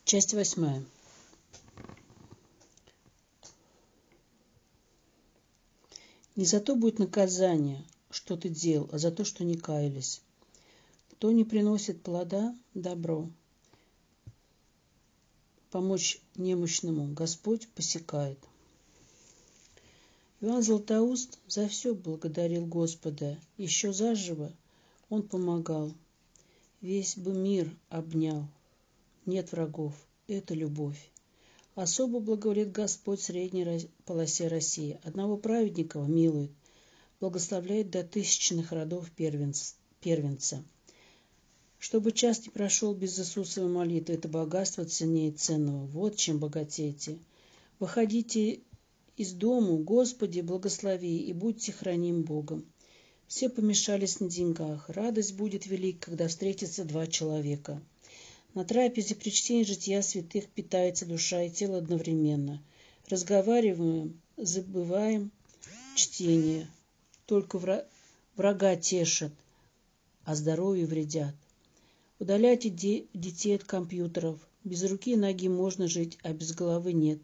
Часть 8. Не за то будет наказание, что ты делал, а за то, что не каялись. Кто не приносит плода – добро. Помочь немощному Господь посекает. Иоанн Златоуст за все благодарил Господа. Еще заживо он помогал. Весь бы мир обнял. Нет врагов. Это любовь. Особо благоволит Господь в средней полосе России. Одного праведника милует, благословляет до тысячных родов первенца. Чтобы час не прошел без Иисусовой молитвы, это богатство ценнее ценного. Вот чем богатейте. Выходите из дому, Господи, благослови, и будьте храним Богом. Все помешались на деньгах. Радость будет велика, когда встретятся два человека. На трапезе при чтении жития святых питается душа и тело одновременно. Разговариваем, забываем чтение. Только врага тешат, а здоровью вредят. Удаляйте детей от компьютеров. Без руки и ноги можно жить, а без головы нет.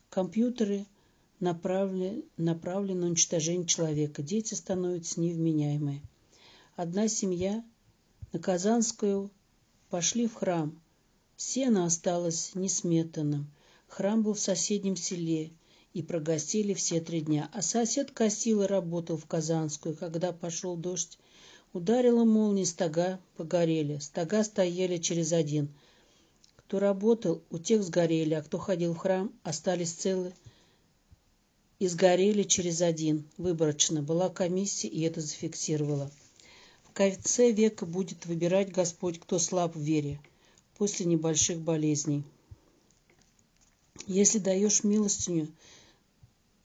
Компьютеры направлены на уничтожение человека. Дети становятся невменяемые. Одна семья на Казанскую пошли в храм. Сено осталось несметанным. Храм был в соседнем селе, и прогостили все 3 дня. А сосед косил и работал в Казанскую. Когда пошел дождь, ударила молния, стога погорели. Стога стояли через один. Кто работал, у тех сгорели, а кто ходил в храм, остались целы и сгорели через один. Выборочно. Была комиссия, и это зафиксировала. В конце века будет выбирать Господь, кто слаб в вере, после небольших болезней. Если даешь милостыню,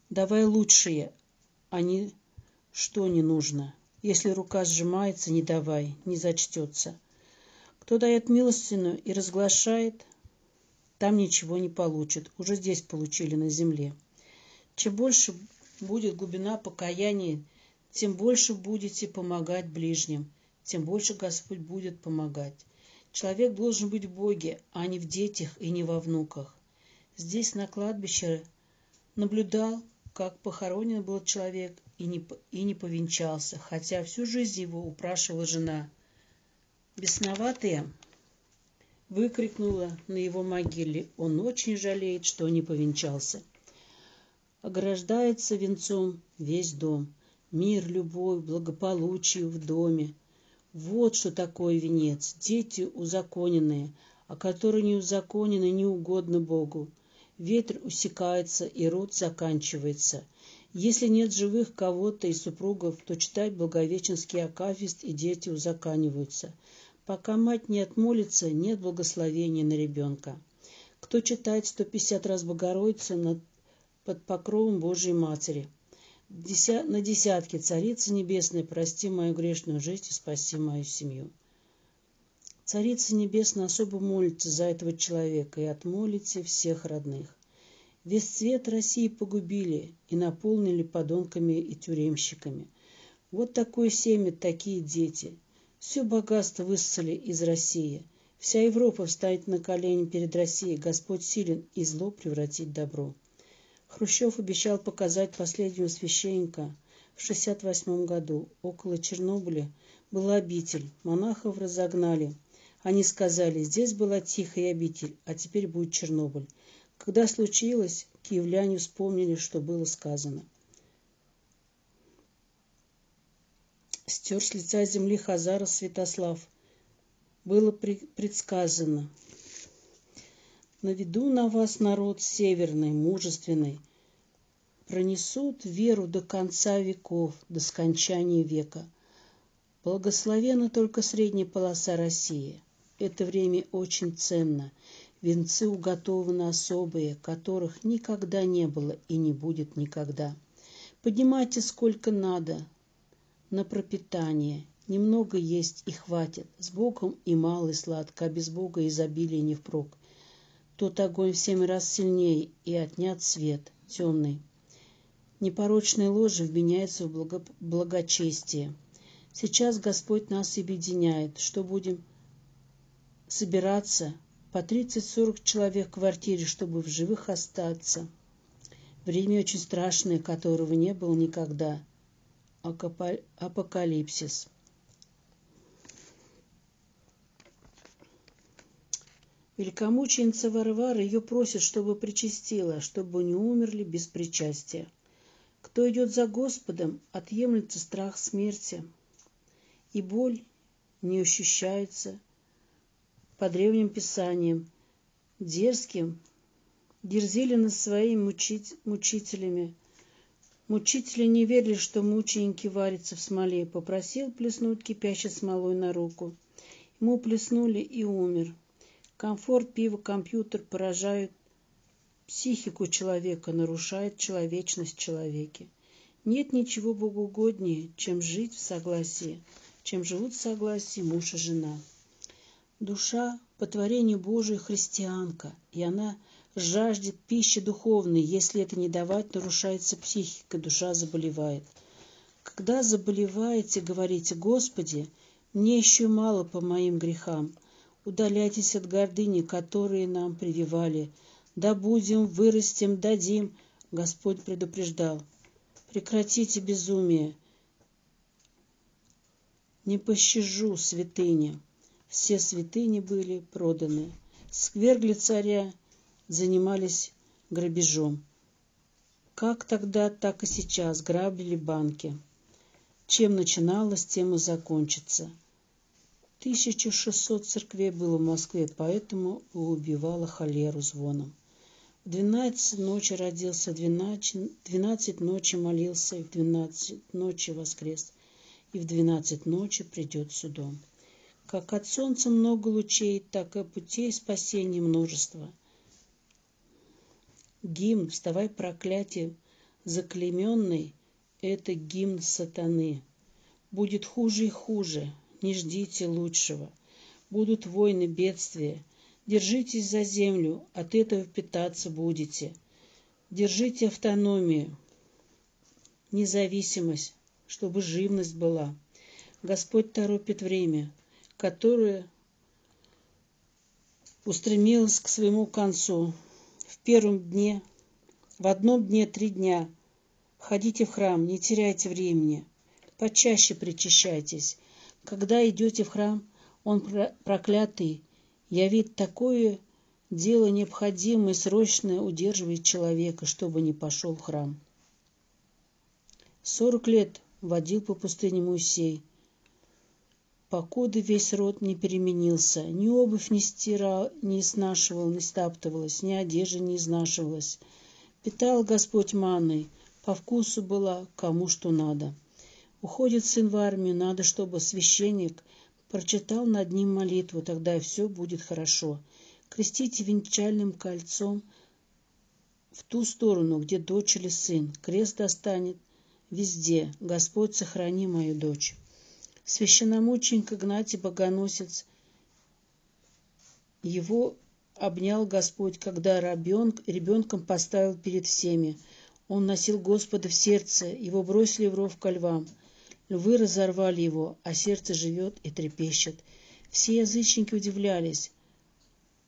давай лучшее, а не что не нужно. Если рука сжимается, не давай, не зачтется. Кто дает милостыню и разглашает, там ничего не получит. Уже здесь получили на земле. Чем больше будет глубина покаяния, тем больше будете помогать ближним, тем больше Господь будет помогать. Человек должен быть в Боге, а не в детях и не во внуках. Здесь, на кладбище, наблюдал, как похоронен был человек и не повенчался, хотя всю жизнь его упрашивала жена. Бесноватая выкрикнула на его могиле: он очень жалеет, что не повенчался. Ограждается венцом весь дом. Мир, любовь, благополучие в доме. Вот что такое венец. Дети узаконенные, а которые не узаконены, не угодно Богу. Ветер усекается, и род заканчивается. Если нет живых кого-то из супругов, то читать благовещенский акафист, и дети узаканиваются. Пока мать не отмолится, нет благословения на ребенка. Кто читает 150 раз Богородицу под покровом Божией Матери? На десятке: Царица Небесная, прости мою грешную жизнь и спаси мою семью. Царица Небесная особо молится за этого человека, и отмолите всех родных. Весь цвет России погубили и наполнили подонками и тюремщиками. Вот такое семя, такие дети. Все богатство высосали из России. Вся Европа встанет на колени перед Россией. Господь силен и зло превратить в добро. Хрущев обещал показать последнего священника в 1968 году. Около Чернобыля была обитель. Монахов разогнали. Они сказали: здесь была тихая обитель, а теперь будет Чернобыль. Когда случилось, киевляне вспомнили, что было сказано. Стер с лица земли Хазаров Святослав. Было предсказано: наведу на вас народ северный, мужественный. Пронесут веру до конца веков, до скончания века. Благословена только средняя полоса России. Это время очень ценно. Венцы уготованы особые, которых никогда не было и не будет никогда. Поднимайте сколько надо на пропитание. Немного есть и хватит. С Богом и мало, и сладко, а без Бога изобилие не впрок. Тот огонь в 7 раз сильнее, и отнят свет темный. Непорочная ложь вменяется в благочестие. Сейчас Господь нас объединяет. Что будем собираться, по 30-40 человек в квартире, чтобы в живых остаться. Время очень страшное, которого не было никогда. Апокалипсис. Великомученица Варвара ее просит, чтобы причастила, чтобы не умерли без причастия. Кто идет за Господом, отъемлется страх смерти, и боль не ощущается. По древним писаниям дерзили над своими мучителями. Мучители не верили, что мученики варятся в смоле. Попросил плеснуть кипящей смолой на руку. Ему плеснули и умер. Комфорт, пиво, компьютер поражают психику человека, нарушает человечность в человеке. Нет ничего богоугоднее, чем жить в согласии, чем живут в согласии муж и жена. Душа по творению Божию христианка, и она жаждет пищи духовной. Если это не давать, нарушается психика, душа заболевает. Когда заболеваете, говорите: Господи, мне еще мало по моим грехам. Удаляйтесь от гордыни, которые нам прививали. Да будем, вырастем, дадим. Господь предупреждал. Прекратите безумие. Не пощажу святыни. Все святыни были проданы. Свергли царя, занимались грабежом. Как тогда, так и сейчас грабили банки. Чем начиналось, тем и закончится. 1600 церквей было в Москве, поэтому и убивала холеру звоном. В 12 ночи родился, в 12 ночи молился, и в 12 ночи воскрес, и в 12 ночи придет судом. Как от солнца много лучей, так и путей спасения множество. Гимн «Вставай, проклятие заклейменный» — это гимн сатаны. Будет хуже и хуже, не ждите лучшего. Будут войны, бедствия. Держитесь за землю, от этого питаться будете. Держите автономию, независимость, чтобы живность была. Господь торопит время, которое устремилось к своему концу. В одном дне 3 дня. Ходите в храм, не теряйте времени. Почаще причащайтесь. Когда идете в храм, он проклятый явит такое дело необходимое и срочное удерживает человека, чтобы не пошел в храм. 40 лет водил по пустыне Моисей, покуда весь род не переменился, ни обувь не стирал, не изнашивал, не стаптывалась, ни одежда не изнашивалась. Питал Господь манной, по вкусу была, кому что надо. Уходит сын в армию, надо, чтобы священник прочитал над ним молитву, тогда и все будет хорошо. Крестите венчальным кольцом в ту сторону, где дочь или сын. Крест достанет везде. Господь, сохрани мою дочь. Священномученик Игнатий Богоносец, его обнял Господь, когда ребенком поставил перед всеми. Он носил Господа в сердце, его бросили в ров ко львам. Львы разорвали его, а сердце живет и трепещет. Все язычники удивлялись,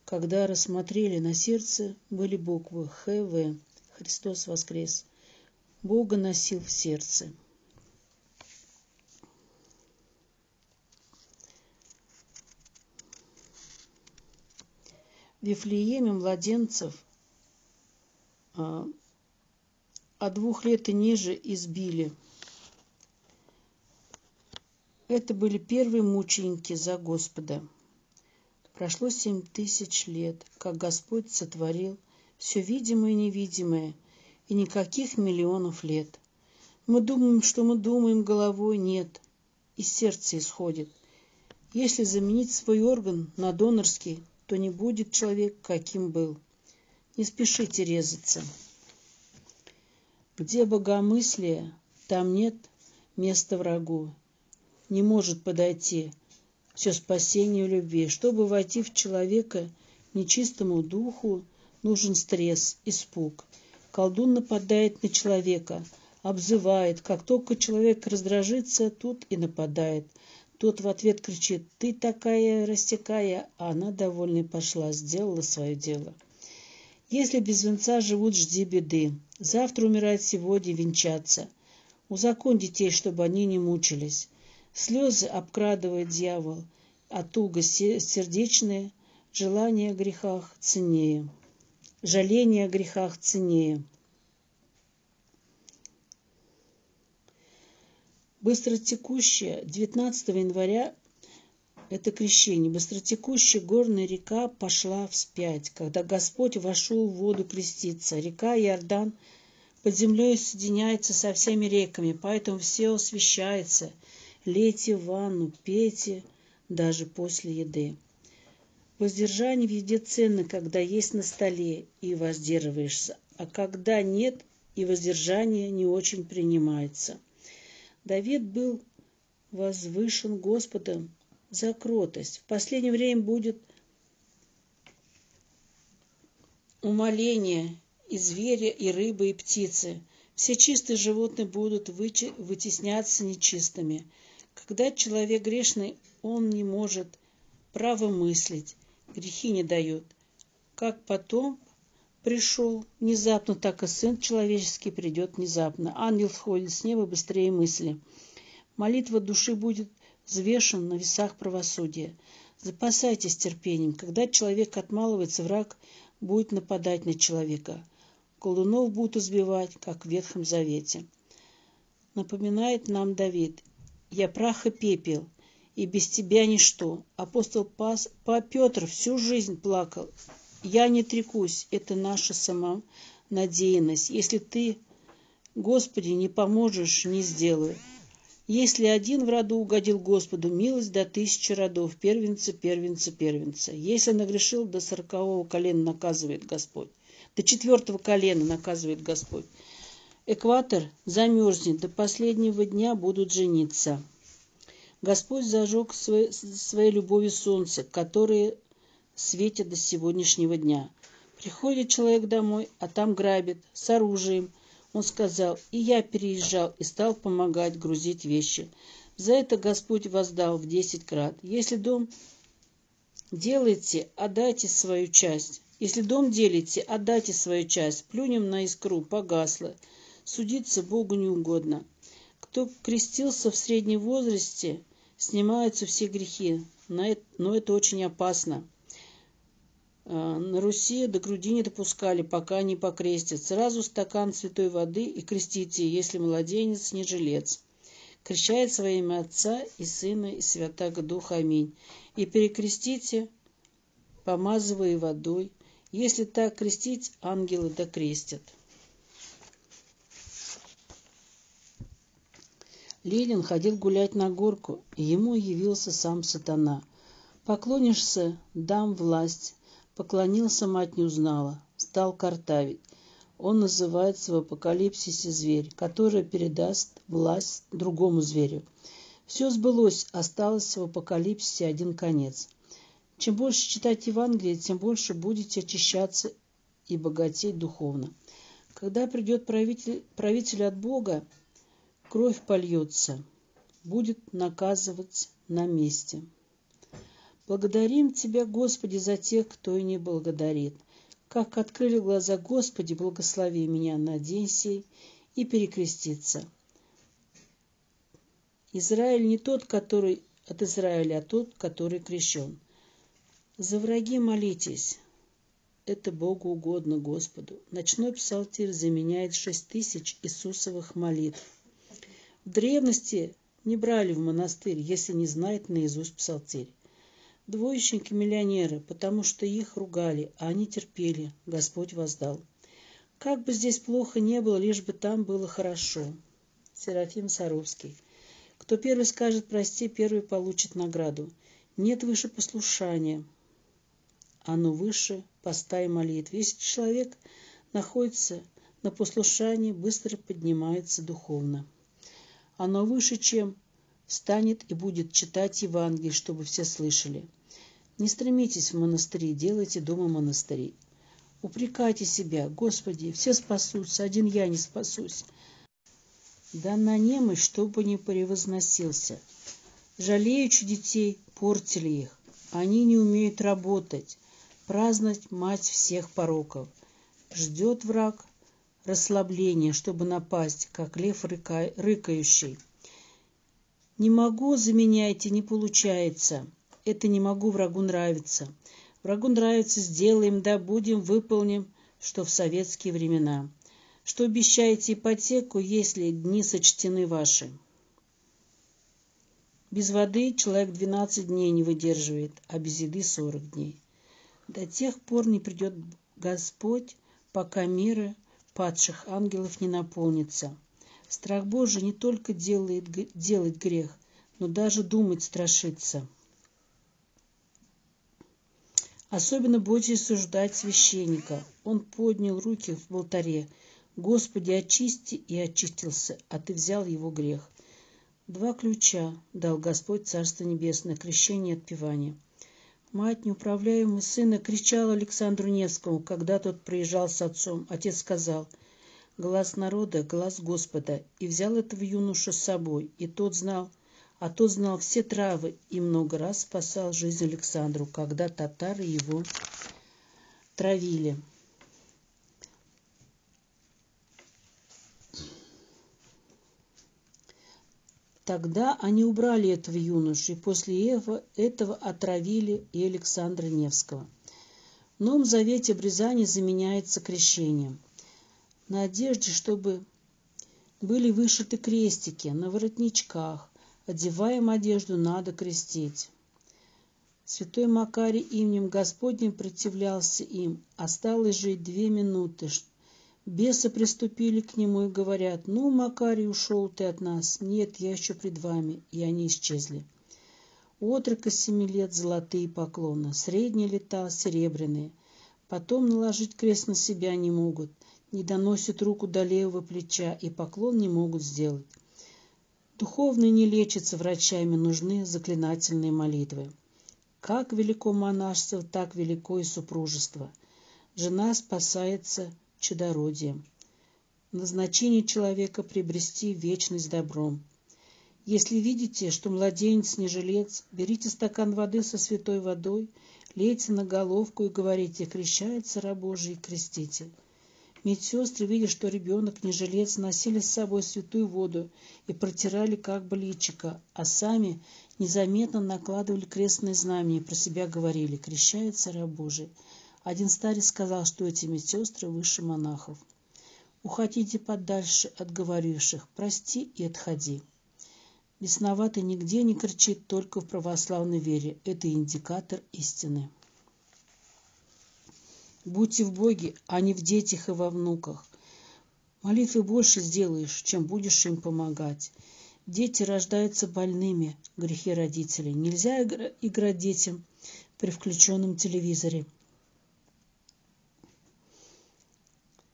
когда рассмотрели, на сердце были буквы ХВ. Христос воскрес. Бога носил в сердце. В Вифлееме младенцев от 2 лет и ниже избили. Это были первые мученики за Господа. Прошло 7000 лет, как Господь сотворил все видимое и невидимое, и никаких миллионов лет. Мы думаем, что мы думаем головой, нет, из сердца исходит. Если заменить свой орган на донорский, то не будет человек, каким был. Не спешите резаться. Где богомыслие, там нет места врагу. Не может подойти все спасение в любви. Чтобы войти в человека, нечистому духу нужен стресс, испуг. Колдун нападает на человека, обзывает. Как только человек раздражится, тут и нападает. Тот в ответ кричит: «Ты такая растекая», а она, довольная, пошла, сделала свое дело. Если без венца живут, жди беды. Завтра умирать, сегодня венчаться. Узаконь детей, чтобы они не мучились. Слезы обкрадывает дьявол, а туго сердечные, желание о грехах ценнее. Жаление о грехах ценнее. Быстротекущая 19 января это крещение. Быстротекущая горная река пошла вспять, когда Господь вошел в воду креститься. Река Иордан под землей соединяется со всеми реками, поэтому все освящается. Лейте ванну, пейте даже после еды. Воздержание в еде ценно, когда есть на столе и воздерживаешься, а когда нет, и воздержание не очень принимается. Давид был возвышен Господом за кротость. В последнее время будет умоление и зверя, и рыбы, и птицы. Все чистые животные будут вытесняться нечистыми. Когда человек грешный, он не может право мыслить, грехи не дают. Как потом пришел внезапно, так и Сын Человеческий придет внезапно. Ангел сходит с неба быстрее мысли. Молитва души будет взвешена на весах правосудия. Запасайтесь терпением. Когда человек отмалывается, враг будет нападать на человека. Колдунов будут избивать, как в Ветхом Завете. Напоминает нам Давид: «Я прах и пепел, и без тебя ничто». Апостол Петр всю жизнь плакал: «Я не трекусь». Это наша самонадеянность. Если ты, Господи, не поможешь, не сделаю. Если один в роду угодил Господу, милость до 1000 родов, первенца, первенца, первенца. Если нагрешил, до 40-го колена наказывает Господь. До 4-го колена наказывает Господь. Экватор замерзнет, до последнего дня будут жениться. Господь зажег своей любовью солнце, которое светит до сегодняшнего дня. Приходит человек домой, а там грабит, с оружием. Он сказал: «И я переезжал и стал помогать грузить вещи». За это Господь воздал в 10 крат. Если дом делаете, отдайте свою часть. Если дом делите, отдайте свою часть. Плюнем на искру, погасло. Судиться Богу не угодно. Кто крестился в среднем возрасте, снимаются все грехи. Но это очень опасно. На Руси до груди не допускали, пока не покрестят. Сразу стакан святой воды и крестите, если младенец не жилец. Крещает во имя Отца и Сына и Святаго Духа. Аминь. И перекрестите, помазывая водой. Если так крестить, ангелы докрестят. Ленин ходил гулять на горку, и ему явился сам сатана. «Поклонишься, дам власть». Поклонился, мать не узнала, стал картавить. Он называется в апокалипсисе зверь, который передаст власть другому зверю. Все сбылось, осталось в апокалипсисе один конец. Чем больше читать Евангелие, тем больше будете очищаться и богатеть духовно. Когда придет правитель от Бога, кровь польется, будет наказывать на месте. Благодарим Тебя, Господи, за тех, кто и не благодарит. Как открыли глаза, Господи, благослови меня на день сей и перекреститься. Израиль не тот, который от Израиля, а тот, который крещен. За враги молитесь. Это Богу угодно, Господу. Ночной псалтирь заменяет 6000 Иисусовых молитв. В древности не брали в монастырь, если не знает наизусть псалтирь. Двоечники-миллионеры, потому что их ругали, а они терпели, Господь воздал. Как бы здесь плохо не было, лишь бы там было хорошо. Серафим Саровский. Кто первый скажет «прости», первый получит награду. Нет выше послушания, оно выше поста и молитв. Если человек находится на послушании, быстро поднимается духовно. Оно выше, чем станет и будет читать Евангелие, чтобы все слышали. Не стремитесь в монастыри, делайте дома монастыри. Упрекайте себя: Господи, все спасутся, один я не спасусь. Да на немощь, чтобы не превозносился. Жалеючи детей, портили их. Они не умеют работать, праздновать мать всех пороков. Ждет враг расслабления, чтобы напасть, как лев рыкающий. Не могу, заменяйте, не получается. Это не могу, врагу нравится. Врагу нравится, сделаем, да будем, выполним, что в советские времена. Что обещаете ипотеку, если дни сочтены ваши? Без воды человек 12 дней не выдерживает, а без еды 40 дней. До тех пор не придет Господь, пока мира падших ангелов не наполнится. Страх Божий не только делать грех, но даже думать страшится. Особенно бойтесь суждать священника. Он поднял руки в алтаре. Господи, очисти, и очистился, а ты взял его грех. 2 ключа дал Господь Царство Небесное, крещение и отпевание. Мать неуправляемого сына кричала Александру Невскому, когда тот приезжал с отцом. Отец сказал: «Глаз народа, глаз Господа», и взял этого юношу с собой. И тот знал все травы и много раз спасал жизнь Александру, когда татары его травили. Тогда они убрали этого юношу, и после этого отравили и Александра Невского. В Новом Завете обрезание заменяется крещением. На одежде, чтобы были вышиты крестики, на воротничках. Одеваем одежду, надо крестить. Святой Макарий именем Господним противлялся им. Осталось жить 2 минуты. Бесы приступили к нему и говорят: «Ну, Макарий, ушел ты от нас». «Нет, я еще пред вами». И они исчезли. У отрока 7 лет золотые поклоны, средние лета серебряные. Потом наложить крест на себя не могут, не доносят руку до левого плеча и поклон не могут сделать. Духовные не лечатся врачами, нужны заклинательные молитвы. Как велико монашество, так велико и супружество. Жена спасается чадородием. Назначение человека — приобрести вечность добром. Если видите, что младенец не жилец, берите стакан воды со святой водой, лейте на головку и говорите: «Крещается раб Божий, крестите». Медсестры, видя, что ребенок не жилец, носили с собой святую воду и протирали как бы личико, а сами незаметно накладывали крестное знамение и про себя говорили: «Крещается раб Божий». Один старец сказал, что эти медсестры выше монахов. Уходите подальше от говоривших: «Прости и отходи». Бесноватый нигде не кричит, только в православной вере. Это индикатор истины. Будьте в Боге, а не в детях и во внуках. Молитвы больше сделаешь, чем будешь им помогать. Дети рождаются больными, грехи родителей. Нельзя играть детям при включенном телевизоре.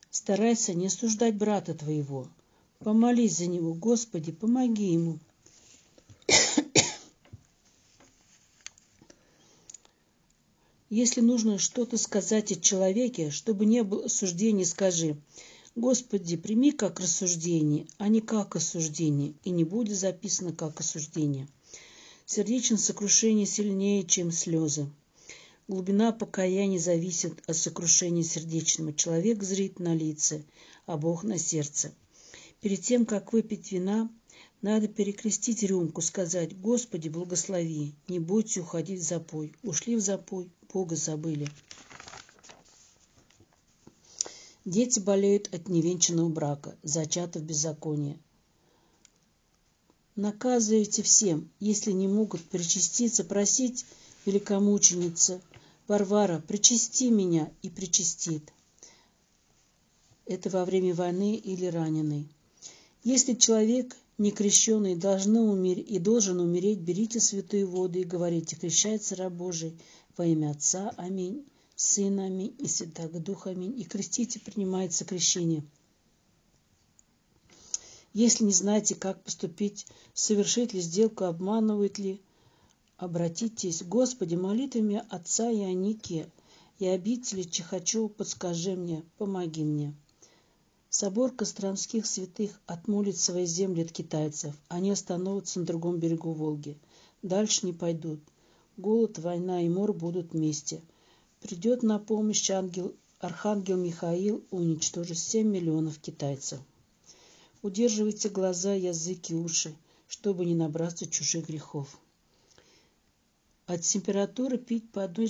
Старайся не осуждать брата твоего. Помолись за него: «Господи, помоги ему». Если нужно что-то сказать о человеке, чтобы не было осуждений, скажи: «Господи, прими как рассуждение, а не как осуждение», и не будет записано как осуждение. Сердечное сокрушение сильнее, чем слезы. Глубина покаяния зависит от сокрушения сердечного. Человек зрит на лице, а Бог на сердце. Перед тем, как выпить вина, надо перекрестить рюмку, сказать: «Господи, благослови, не будьте уходить в запой». Ушли в запой, Бога забыли. Дети болеют от невенчанного брака, зачата в беззаконии. Наказывайте всем, если не могут причаститься, просить великомученица: «Варвара, причасти меня», и причастит. Это во время войны или раненый. Если человек некрещенный должен умереть, берите святую воду и говорите: «Крещается раб Божий во имя Отца, аминь, Сына, аминь, и Святаго Духа, аминь», и крестите, принимается крещение. Если не знаете, как поступить, совершить ли сделку, обманывают ли, обратитесь: «Господи, молитвами отца Ионики и обители Чихачева подскажи мне, помоги мне». Собор Костромских святых отмолит свои земли от китайцев. Они остановятся на другом берегу Волги. дальше не пойдут. Голод, война и мор будут вместе. Придет на помощь архангел Михаил и уничтожит 7 миллионов китайцев. Удерживайте глаза, язык и уши, чтобы не набраться чужих грехов. От температуры пить по 1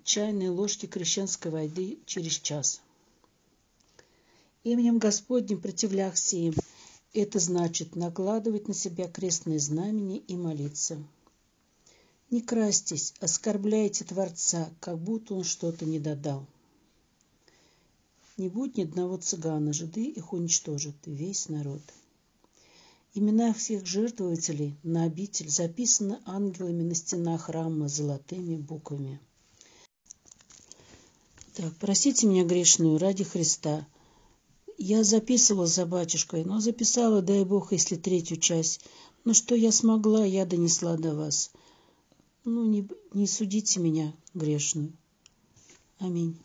чайной ложке крещенской воды через час. Именем Господним противлях сеем. Это значит накладывать на себя крестные знамения и молиться. Не крастесь, оскорбляйте Творца, как будто Он что-то не додал. Не будет ни одного цыгана, жиды их уничтожат, весь народ. Имена всех жертвователей на обитель записаны ангелами на стенах храма золотыми буквами. Так, простите меня грешную ради Христа. Я записывала за батюшкой, но записала, дай Бог, если 3-ю часть. Но что я смогла, я донесла до вас. Не судите меня грешную. Аминь.